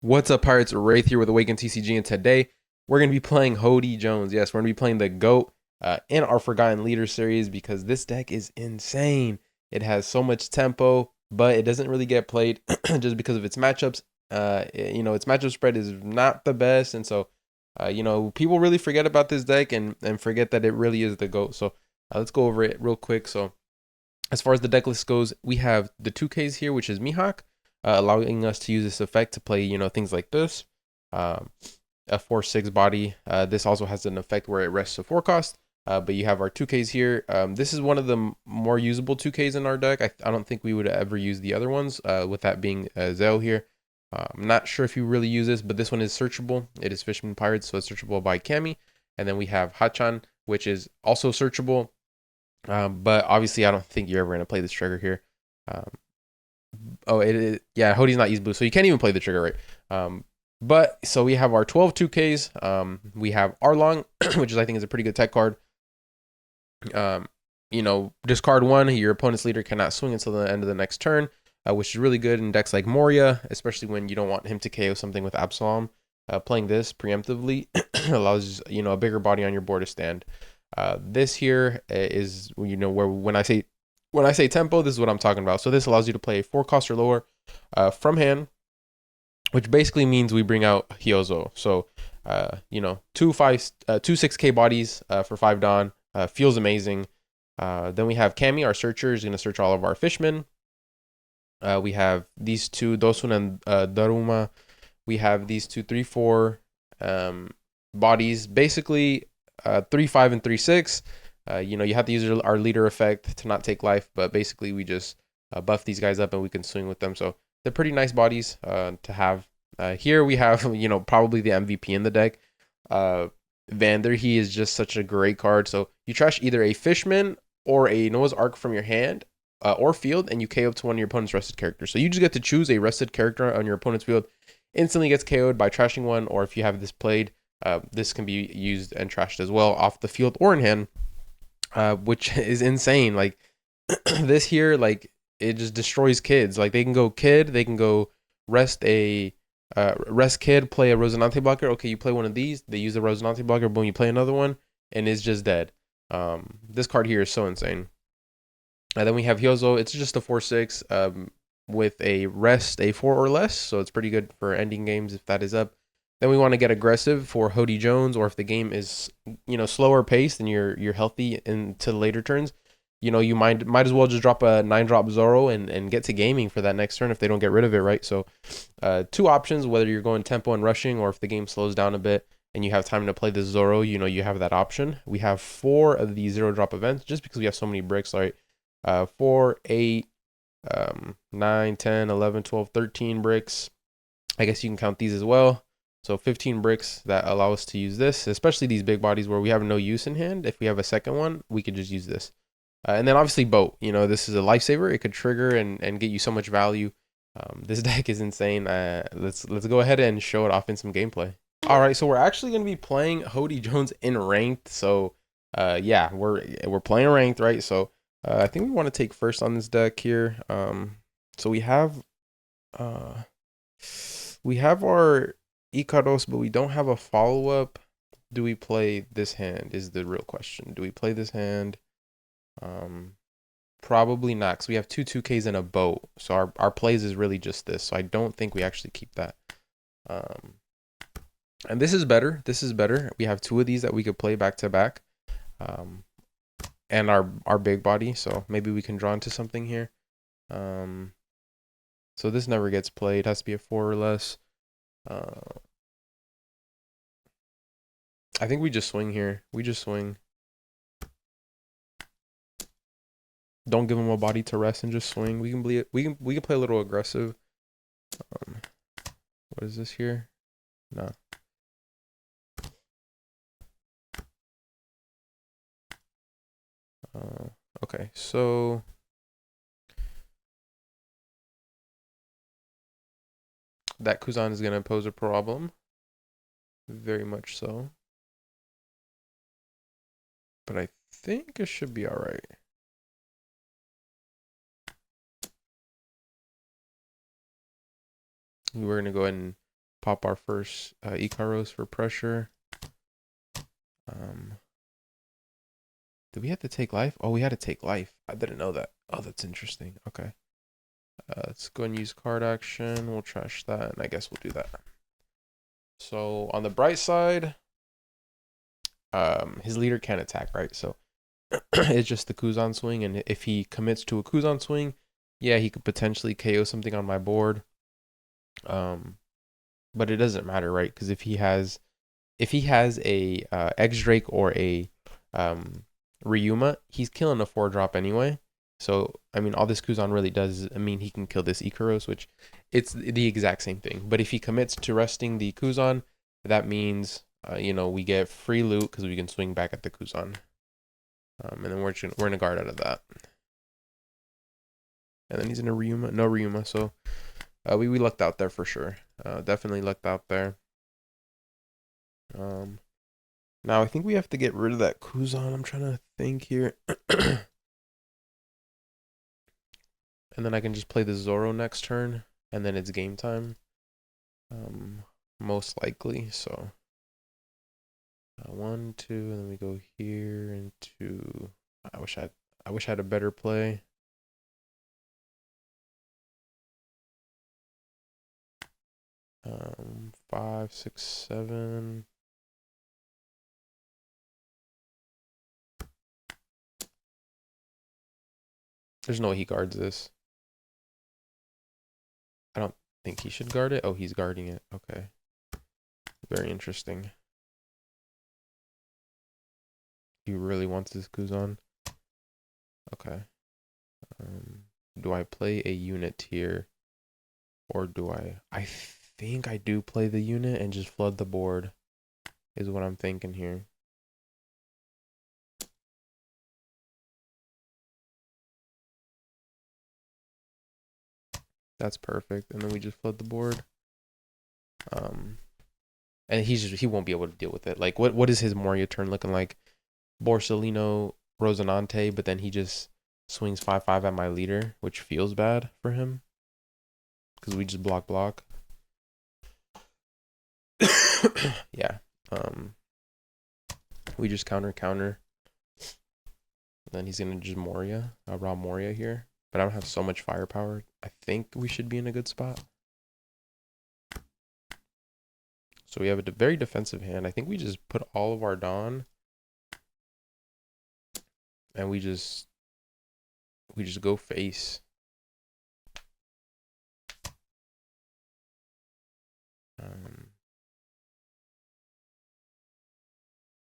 What's up, Pirates? Wraith here with Awaken TCG, and today we're going to be playing HODY Jones. Yes, we're going to be playing the GOAT in our Forgotten Leader series because this deck is insane. It has so much tempo, but it doesn't really get played just because of its matchups. Its matchup spread is not the best, and so, people really forget about this deck and forget that it really is the GOAT. So let's go over it real quick. So as far as the deck list goes, we have the 2Ks here, which is Mihawk, allowing us to use this effect to play, things like this. Um, a 4/6 body. This also has an effect where it rests a 4 cost. But you have our 2Ks here. This is one of the more usable 2Ks in our deck. I don't think we would ever use the other ones, with that being Zell here. I'm not sure if you really use this, but this one is searchable. It is Fishman Pirates, so it's searchable by Kami. And then we have Hachan, which is also searchable. But obviously, I don't think you're ever going to play this trigger here. Um, yeah, HODY's not use blue, so you can't even play the trigger, right? But so we have our 12 2Ks. We have Arlong, which is I think is a pretty good tech card. Discard one. Your opponent's leader cannot swing until the end of the next turn, which is really good in decks like Moria, especially when you don't want him to KO something with Absalom. Playing this preemptively allows a bigger body on your board to stand. This here is where when I say tempo, this is what I'm talking about. So this allows you to play 4 cost or lower from hand, which basically means we bring out Hyozo. So two 6K bodies for 5 Dawn feels amazing. Then we have Kami, our searcher, is going to search all of our fishmen. We have these two, Dosun and Daruma. We have these 2 3/4 bodies, basically 3/5 and 3/6. You have to use our leader effect to not take life, but basically we just buff these guys up and we can swing with them. So they're pretty nice bodies to have. Here we have, probably the MVP in the deck. Vander, he is just such a great card. So you trash either a Fishman or a Noah's Ark from your hand or field, and you KO to one of your opponent's rested characters. So you just get to choose a rested character on your opponent's field. Instantly gets KO'd by trashing one, or if you have this played, this can be used and trashed as well off the field or in hand, which is insane. Like this here, like it just destroys kids. Like they can go kid, they can go rest kid, play a Rosinante blocker. Okay, you play one of these, they use the Rosinante blocker, boom, you play another one, and it's just dead. This card here is so insane. And then we have Hyozo. It's just a 4/6 with a rest a 4 or less, so it's pretty good for ending games if that is up. Then we want to get aggressive for HODY Jones, or if the game is slower paced and you're healthy into the later turns, you might as well just drop a 9-drop Zoro and get to gaming for that next turn if they don't get rid of it, right? So 2 options, whether you're going tempo and rushing, or if the game slows down a bit and you have time to play the Zoro, you have that option. We have 4 of these 0-drop events just because we have so many bricks, right? 4, 8, 9, 10, 11, 12, 13 bricks. I guess you can count these as well. So 15 bricks that allow us to use this, especially these big bodies where we have no use in hand. If we have a second one, we could just use this. And then obviously boat. This is a lifesaver. It could trigger and get you so much value. This deck is insane. Let's go ahead and show it off in some gameplay. All right, so we're actually going to be playing HODY Jones in ranked. So yeah, we're playing ranked, right? So I think we want to take first on this deck here. So we have our Ikaros, but we don't have a follow-up. Do we play this hand is the real question. Do we play this hand? Probably not, because we have 2 2Ks and a boat. So our plays is really just this. So I don't think we actually keep that. And this is better. This is better. We have 2 of these that we could play back to back. And our big body, so maybe we can draw into something here. So this never gets played. It has to be a 4 or less. I think we just swing here. We just swing. Don't give him a body to rest and just swing. We can play a little aggressive. What is this here? No. Okay, so that Kuzan is going to pose a problem. Very much so. But I think it should be all right. We're going to go ahead and pop our first Ikaros for pressure. Did we have to take life? Oh, we had to take life. I didn't know that. Oh, that's interesting. Okay. Let's go and use card action. We'll trash that, and I guess we'll do that. So on the bright side, his leader can't attack, right? So it's just the Kuzan swing, and if he commits to a Kuzan swing, yeah, he could potentially KO something on my board. But it doesn't matter, right? Because if he has a X Drake or a Ryuma, he's killing a 4-drop anyway. So I mean, all this Kuzan really does is, I mean, he can kill this Ikaros, which it's the exact same thing. But if he commits to resting the Kuzan, that means we get free loot because we can swing back at the Kuzan. And then we're gonna guard out of that. And then he's in a Ryuma, no Ryuma, so we lucked out there for sure. Definitely lucked out there. Now I think we have to get rid of that Kuzan. I'm trying to think here. And then I can just play the Zoro next turn, and then it's game time. Most likely. So 1, 2, and then we go here and 2. I wish I had a better play. Um, 5, 6, 7. There's no way he guards this. I don't think he should guard it. Oh, he's guarding it. Okay. Very interesting. He really wants this Kuzan. Okay. Do I play a unit here? Or do I think I do play the unit and just flood the board, is what I'm thinking here. That's perfect. And then we just flood the board. And he won't be able to deal with it. Like what is his Moria turn looking like? Borsellino, Rosinante, but then he just swings 5/5 at my leader, which feels bad for him. Because we just block. Yeah. We just counter. Then he's gonna just Moria. Raw Moria here. But I don't have so much firepower. I think we should be in a good spot. So we have a very defensive hand. I think we just put all of our Dawn. And we just go face.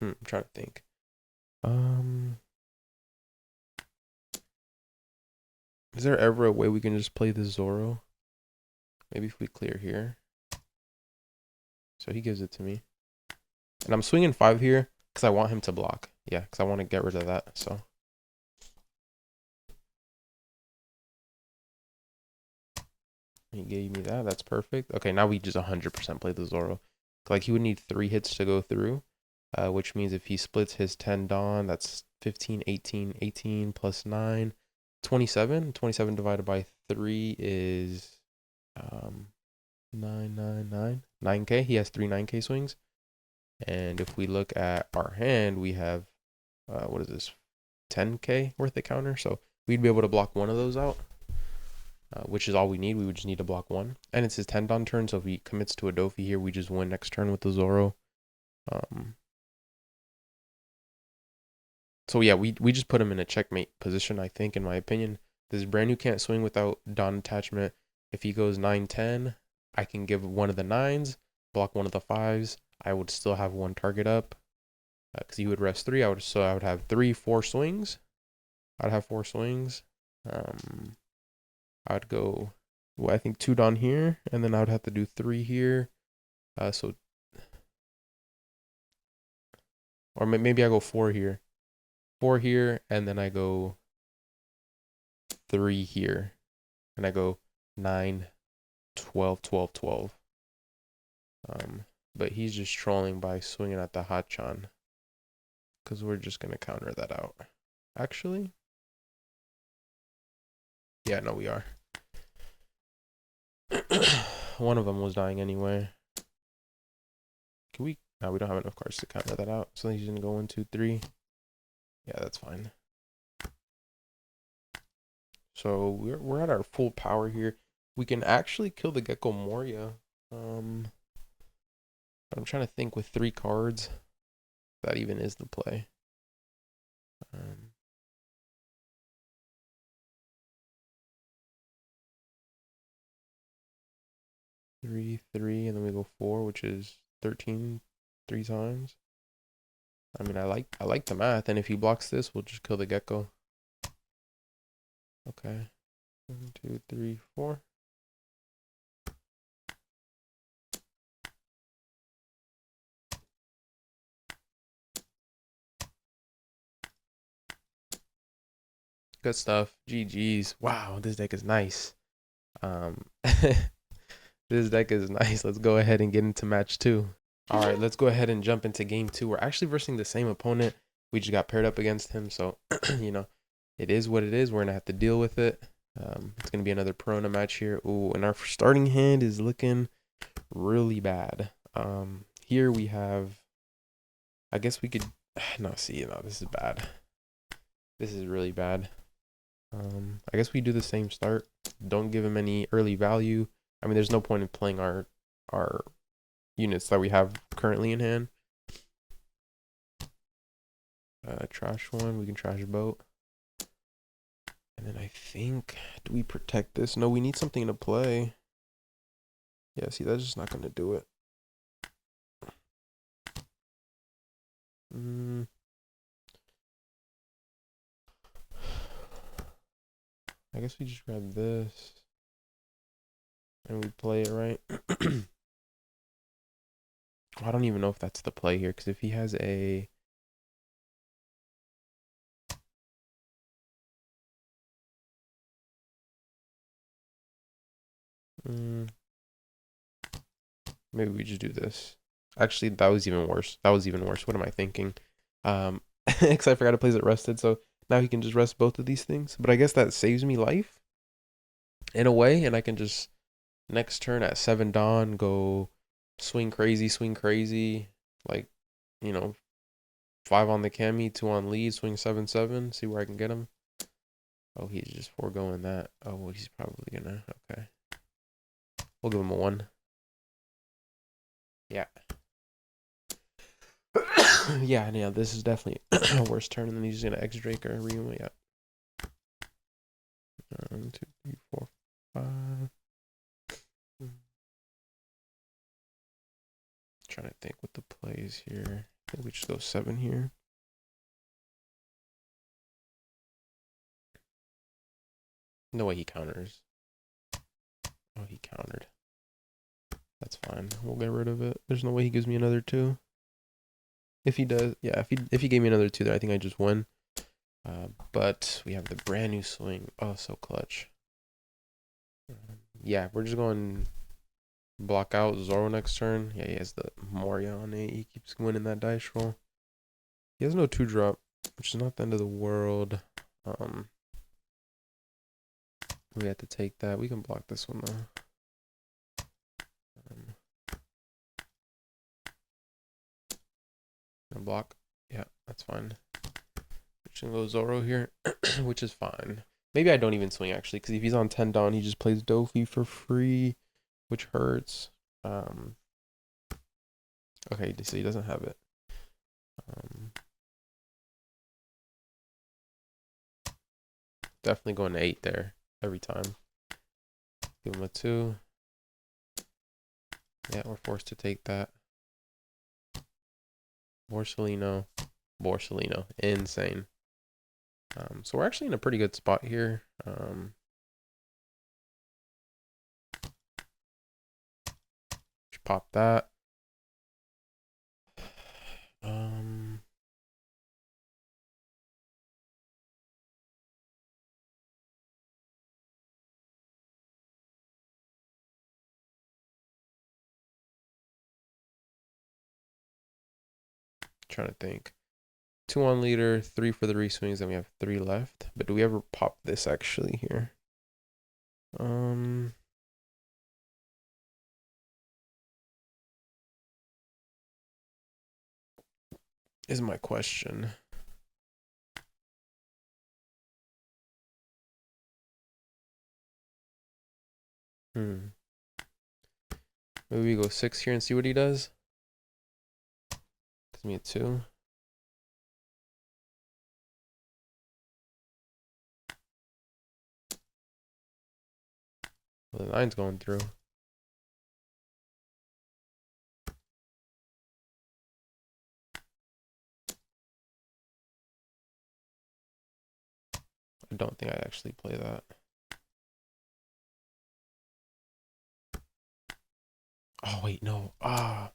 I'm trying to think. Is there ever a way we can just play the Zoro? Maybe if we clear here. So he gives it to me. And I'm swinging 5 here because I want him to block. Yeah, because I want to get rid of that. So. He gave me that. That's perfect. Okay, now we just 100% play the Zoro. Like he would need 3 hits to go through. Which means if he splits his 10 Dawn, that's 15, 18, 18 plus 9, 27. 27 divided by 3 is 9K. He has 3 9K swings. And if we look at our hand, we have, what is this, 10K worth of counter. So we'd be able to block one of those out, which is all we need. We would just need to block one. And it's his 10 Dawn turn, so if he commits to a Dofi here, we just win next turn with the Zoro. So yeah, we just put him in a checkmate position, I think, in my opinion. This brand new can't swing without Dawn attachment. If he goes 9-10, I can give one of the 9s, block one of the 5s. I would still have one target up because he would rest 3. I would have 4 swings. I'd have 4 swings. I'd go, I think 2 Dawn here, and then I would have to do 3 here. Or maybe I go 4 here. 4 here, and then I go 3 here. And I go 9, 12, 12, 12. But he's just trolling by swinging at the Hachan. Because we're just going to counter that out. Actually? Yeah, no, we are. One of them was dying anyway. Can we? No, we don't have enough cards to counter that out. So he's gonna go 1, 2, 3. Yeah, that's fine. So we're at our full power here. We can actually kill the Gecko Moria. I'm trying to think with 3 cards. That even is the play. 3, 3, and then we go 4, which is 13 3 times. I mean, I like the math, and if he blocks this, we'll just kill the Gecko. Okay. 1, 2, 3, 4. Good stuff. GG's. Wow, this deck is nice. This deck is nice. Let's go ahead and get into match 2. All right, let's go ahead and jump into game 2. We're actually versing the same opponent. We just got paired up against him, so you know, it is what it is. We're gonna have to deal with it. It's gonna be another Perona match here. Ooh, and our starting hand is looking really bad. Here we have. I guess we could. No, see, no, this is bad. This is really bad. I guess we do the same start. Don't give him any early value. I mean, there's no point in playing our units that we have currently in hand. Trash one. We can trash a boat. And then I think, do we protect this? No, we need something to play. Yeah, see, that's just not going to do it. I guess we just grab this. And we play it right. I don't even know if that's the play here, because if he has a... maybe we just do this. Actually, that was even worse. That was even worse. What am I thinking? Because I forgot to place it rested, so now he can just rest both of these things. But I guess that saves me life in a way, and I can just next turn at 7 dawn go swing crazy, like, you know, 5 on the cami, 2 on lead, swing 7/7, see where I can get him. Oh, he's just foregoing that. Oh, well, he's probably gonna. Okay, we'll give him a 1. Yeah. yeah, this is definitely a worse turn, and then he's gonna X Drake or Rima. Yeah. 1, 2, 3, 4, 5. Trying to think what the play is here. I think we just go 7 here. No way he counters. Oh, he countered. That's fine. We'll get rid of it. There's no way he gives me another 2. If he does, yeah. If he gave me another 2 there, I think I just win. But we have the brand new swing. Oh, so clutch. Yeah, we're just going block out Zoro next turn. Yeah, he has the Moria on it. He keeps winning that dice roll. He has no 2-drop, which is not the end of the world. We have to take that. We can block this one though. Block. Yeah, that's fine. We're just gonna go Zoro here, which is fine. Maybe I don't even swing actually, because if he's on 10 down, he just plays Dofi for free, which hurts. Okay, so he doesn't have it. Definitely going to 8 there every time. Give him a 2. Yeah, we're forced to take that. Borsellino. Insane. So we're actually in a pretty good spot here. Just pop that. Trying to think. 2 on leader, 3 for the reswings, and we have 3 left. But do we ever pop this actually here? is my question. Maybe we go 6 here and see what he does. Gives me a 2. Well, the 9's going through. I don't think I actually play that. Oh, wait, no. I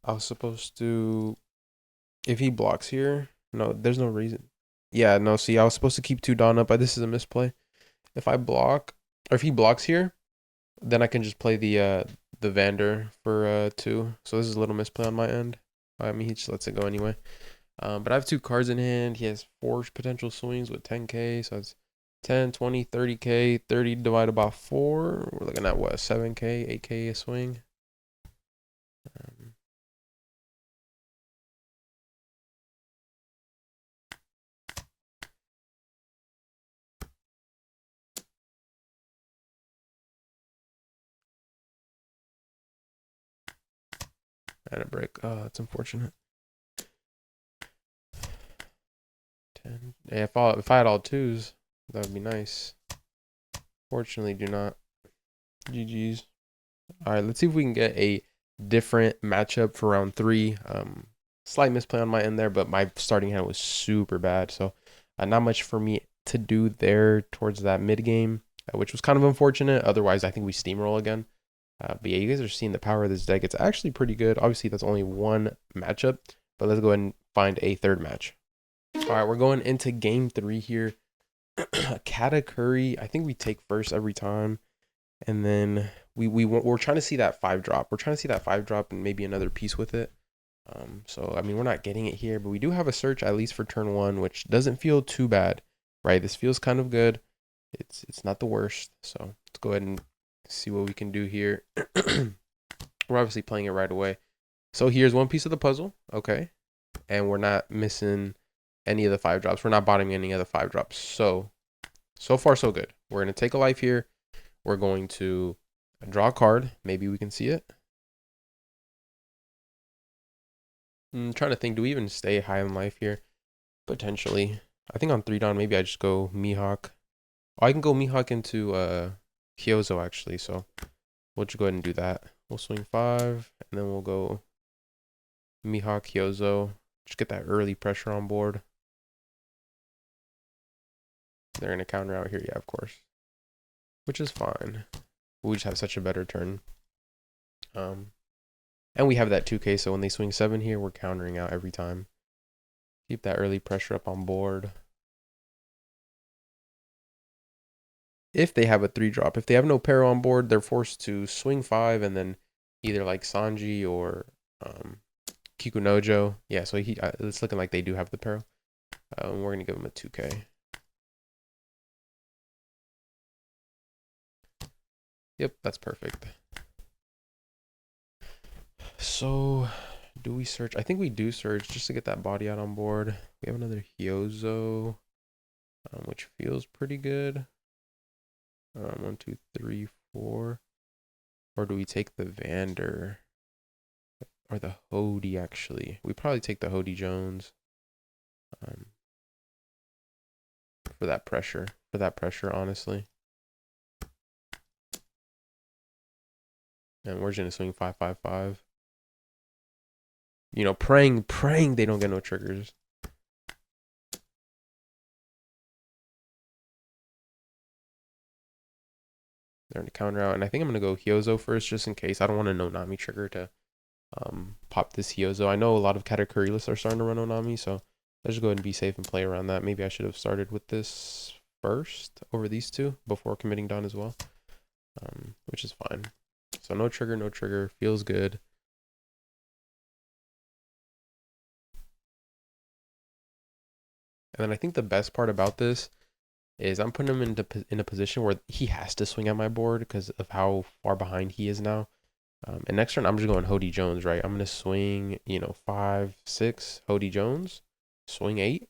was supposed to... If he blocks here... No, there's no reason. Yeah, no, see, I was supposed to keep 2 Dawn up, but this is a misplay. If I block... Or if he blocks here, then I can just play the Vander for 2. So this is a little misplay on my end. I mean, he just lets it go anyway. But I have 2 cards in hand. He has 4 potential swings with 10k. So it's 10, 20, 30k. 30 divided by 4. We're looking at what? 7k, 8k a swing. And a break. Oh, that's unfortunate. 10. Yeah, if I had all 2s, that would be nice. Fortunately, do not. GG's. All right, let's see if we can get a different matchup for round 3. Slight misplay on my end there, but my starting hand was super bad. So not much for me to do there towards that mid game, which was kind of unfortunate. Otherwise, I think we steamroll again. But yeah, you guys are seeing the power of this deck. It's actually pretty good. Obviously, that's only one matchup, but let's go ahead and find a third match. All right, we're going into game 3 here. Katakuri, I think we take first every time. And then we're trying to see that 5 drop. We're trying to see that 5 drop and maybe another piece with it. So, I mean, we're not getting it here, but we do have a search at least for turn 1, which doesn't feel too bad, right? This feels kind of good. It's not the worst. So let's go ahead and see what we can do here. We're obviously playing it right away. So here's one piece of the puzzle. Okay. And we're not missing any of the 5 drops. We're not bottoming any of the 5 drops. So far, so good. We're going to take a life here. We're going to draw a card. Maybe we can see it. I'm trying to think. Do we even stay high in life here? Potentially. I think on 3 down, maybe I just go Mihawk. Oh, I can go Mihawk into Hyozo, actually. So we'll just go ahead and do that. We'll swing 5, and then we'll go Mihawk, Hyozo. Just get that early pressure on board. They're going to counter out here. Yeah, of course. Which is fine. We just have such a better turn. And we have that 2k, so when they swing 7 here, we're countering out every time. Keep that early pressure up on board. If they have a 3 drop, if they have no Pero on board, they're forced to swing 5 and then either like Sanji or Kikunojo. Yeah, so it's looking like they do have the Pero. We're going to give them a 2k. Yep, that's perfect. So, do we search? I think we do search just to get that body out on board. We have another Hyozo, which feels pretty good. 1, 2, 3, 4. Or do we take the Vander? Or the HODY, actually. We probably take the HODY Jones. For that pressure. Honestly. And we're just gonna swing 5, 5, 5. You know, praying they don't get no triggers. They're gonna counter out, and I think I'm gonna go Hyozo first, just in case. I don't want a Nonami trigger to pop this Hyozo. I know a lot of Katakuri lists are starting to run Onami, so let's just go ahead and be safe and play around that. Maybe I should have started with this first over these 2 before committing Dawn as well, which is fine. So no trigger, feels good. And then I think the best part about this is I'm putting him in a position where he has to swing at my board because of how far behind he is now. And next turn, I'm just going HODY Jones, right? I'm going to swing, 5, 6, HODY Jones, swing 8.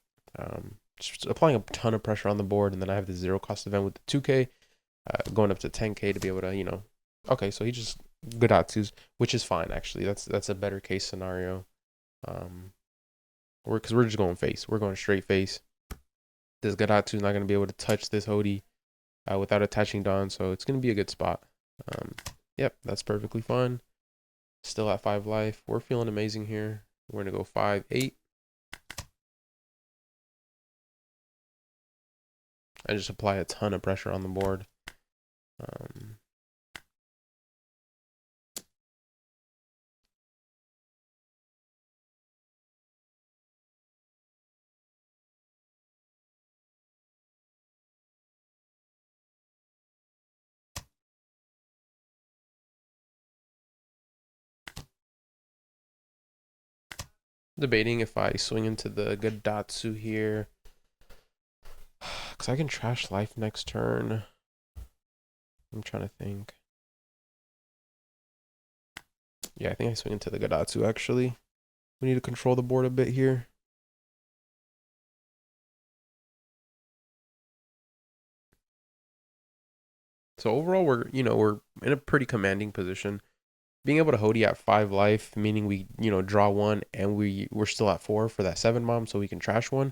Just applying a ton of pressure on the board, and then I have the 0 cost event with the 2K, going up to 10K to be able to, okay, so he just Godatsus, which is fine, actually. That's a better case scenario. Because we're just going face. We're going straight face. This Godatsu's not going to be able to touch this HODY without attaching Dawn, so it's going to be a good spot. Yep, that's perfectly fine. Still at 5 life. We're feeling amazing here. We're going to go 5, 8. I just apply a ton of pressure on the board. Debating if I swing into the Godatsu here. Because I can trash life next turn. I'm trying to think. Yeah, I think I swing into the Godatsu, actually. We need to control the board a bit here. So overall, we're in a pretty commanding position. Being able to HODY at 5 life, meaning we, draw 1 and we're still at 4 for that 7 mom, so we can trash 1,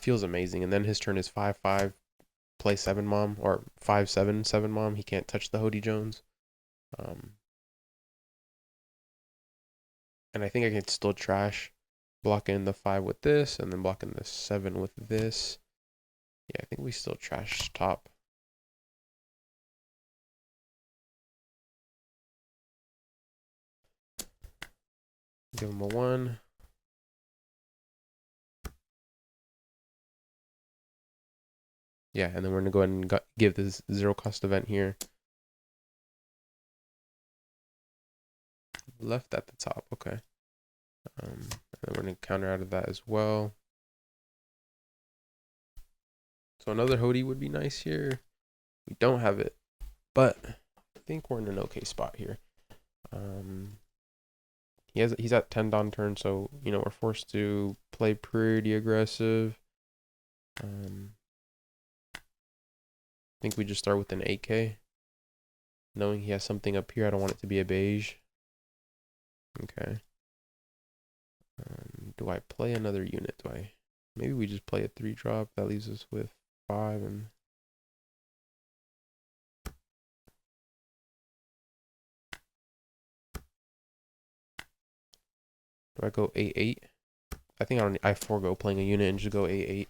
feels amazing. And then his turn is 5, 5, play 7 mom, or 5, 7, 7 mom. He can't touch the HODY Jones. And I think I can still trash, block in the 5 with this, and then block in the 7 with this. Yeah, I think we still trash top. Give him a 1. Yeah, and then we're going to go ahead and give this 0 cost event here. Left at the top, okay. And then we're going to counter out of that as well. So another HODY would be nice here. We don't have it, but I think we're in an okay spot here. He's at 10 Dawn turn, so we're forced to play pretty aggressive. I think we just start with an 8K, knowing he has something up here. I don't want it to be a beige. Okay. Do I play another unit? Maybe we just play a 3 drop. That leaves us with 5 and. Do I go 8, 8? I think I forego playing a unit and just go 8, 8.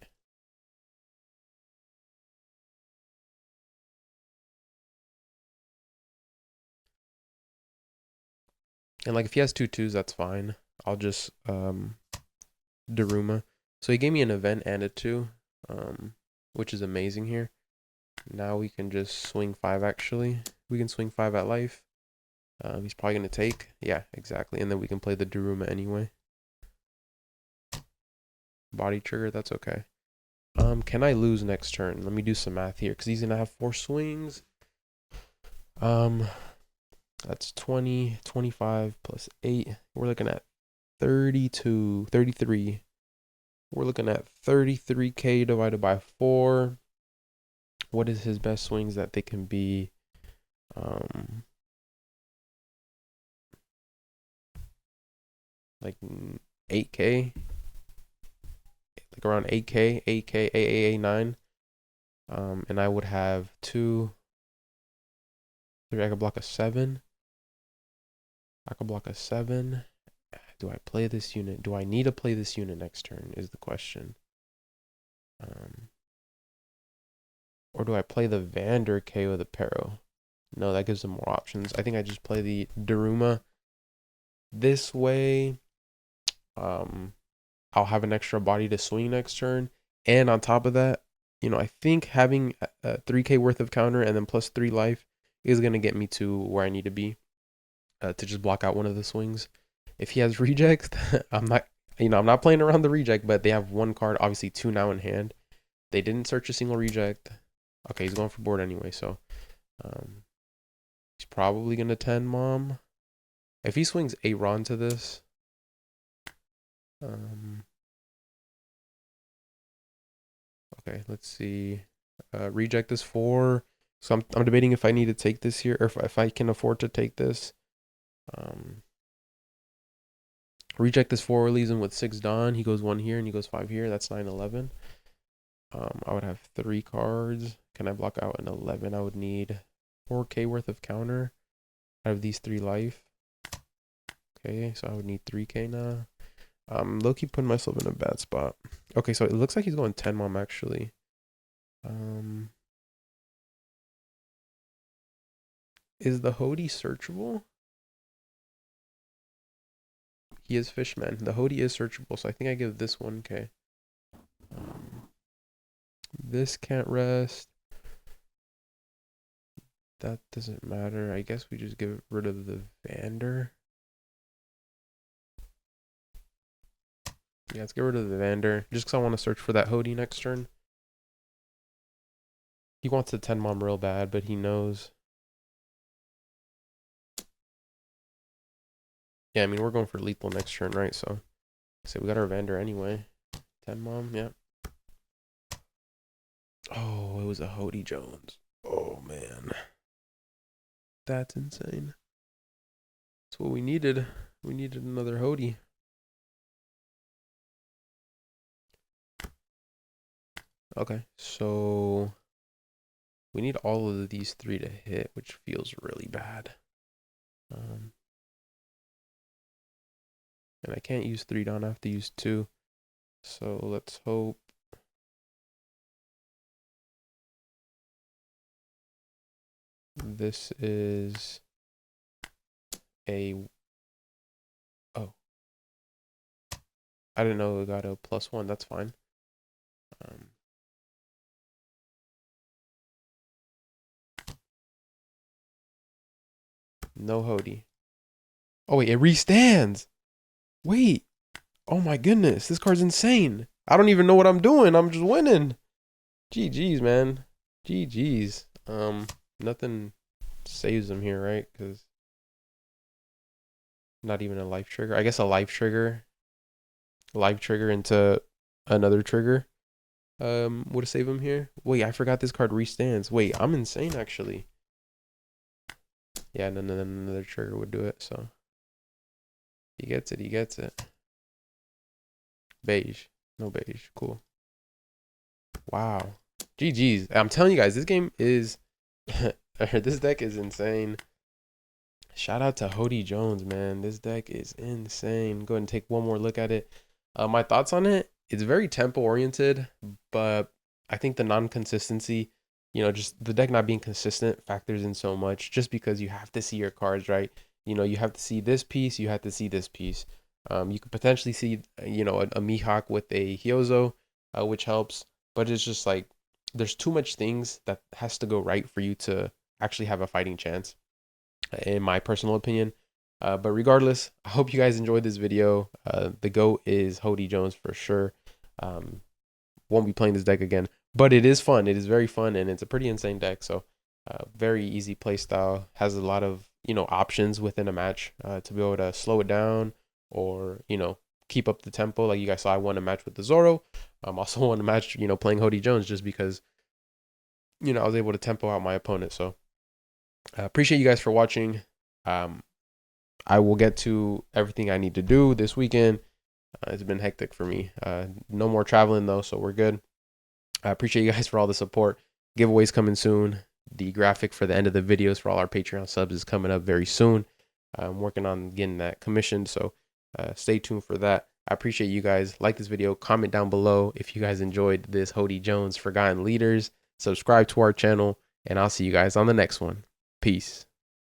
And if he has 2 2s, that's fine. I'll just Daruma. So he gave me an event and a 2, which is amazing here. Now we can just swing 5, actually. We can swing 5 at life. He's probably going to take. Yeah, exactly. And then we can play the Daruma anyway. Body trigger, that's okay. Can I lose next turn? Let me do some math here, because he's going to have 4 swings. That's 20, 25 plus 8. We're looking at 32, 33. We're looking at 33K divided by 4. What is his best swings that they can be? Like 8K, like around 8K, 8K, A9. And I would have 2, 3. I could block a 7. I could block a 7. Do I play this unit? Do I need to play this unit next turn is the question. Or do I play the Vander KO the Pero? No, that gives them more options. I think I just play the Daruma. This way, I'll have an extra body to swing next turn. And on top of that, I think having a 3K worth of counter and then plus 3 life is going to get me to where I need to be to just block out one of the swings. If he has rejects, I'm not playing around the reject, but they have 1 card, obviously 2 now in hand. They didn't search a single reject. Okay, he's going for board anyway, so he's probably going to 10 mom. If he swings a Ron to this, okay, let's see. Reject this 4. So I'm debating if I need to take this here or if I can afford to take this. Reject this 4 leaves him with 6 Dawn. He goes 1 here and he goes 5 here. That's 9-11. I would have 3 cards. Can I block out an 11? I would need 4k worth of counter out of these 3 life. Okay, so I would need 3k now. Low-key putting myself in a bad spot. Okay, so it looks like he's going 10 mom actually. Is the HODY searchable? He is Fishman. The HODY is searchable, so I think I give this 1k. This can't rest. That doesn't matter. I guess we just get rid of the Vander. Yeah, let's get rid of the Vander. Just because I want to search for that HODY next turn. He wants the 10 mom real bad, but he knows. Yeah, I mean, we're going for lethal next turn, right? So we got our Vander anyway. 10 mom, yeah. Oh, it was a HODY Jones. Oh, man. That's insane. That's what we needed. We needed another HODY. Okay, so we need all of these 3 to hit, which feels really bad. And I can't use 3 down, I have to use 2. So let's hope. This is a, oh, I didn't know it got a +1, that's fine. No HODY. Oh wait, it restands. Wait. Oh my goodness, this card's insane. I don't even know what I'm doing. I'm just winning. GG's, man. GG's. Nothing saves him here, right? Because not even a life trigger. I guess a life trigger. Life trigger into another trigger. Would save him here. Wait, I forgot this card restands. Wait, I'm insane actually. Yeah, and then another trigger would do it, so he gets it, he gets it. Beige. No beige. Cool. Wow. GG's. I'm telling you guys, this game is this deck is insane. Shout out to HODY Jones, man. This deck is insane. Go ahead and take one more look at it. My thoughts on it, it's very tempo oriented, but I think the non-consistency, you know, just the deck not being consistent factors in so much just because you have to see your cards, right? You know, you have to see this piece, you have to see this piece. You could potentially see, you know, a Mihawk with a Hyozo, which helps, but it's just like there's too much things that has to go right for you to actually have a fighting chance, in my personal opinion. But regardless, I hope you guys enjoyed this video. The GOAT is HODY Jones for sure. Won't be playing this deck again, but it is fun. It is very fun, and it's a pretty insane deck. So very easy play style. Has a lot of, you know, options within a match to be able to slow it down or, you know, keep up the tempo. Like you guys saw, I won a match with the Zoro. Also won a match, you know, playing HODY Jones just because, you know, I was able to tempo out my opponent. So appreciate you guys for watching. I will get to everything I need to do this weekend. It's been hectic for me. No more traveling though, so we're good. I appreciate you guys for all the support. Giveaways coming soon. The graphic for the end of the videos for all our Patreon subs is coming up very soon. I'm working on getting that commissioned, so stay tuned for that. I appreciate you guys. Like this video, comment down below if you guys enjoyed this HODY Jones Forgotten Leaders. Subscribe to our channel, and I'll see you guys on the next one. Peace.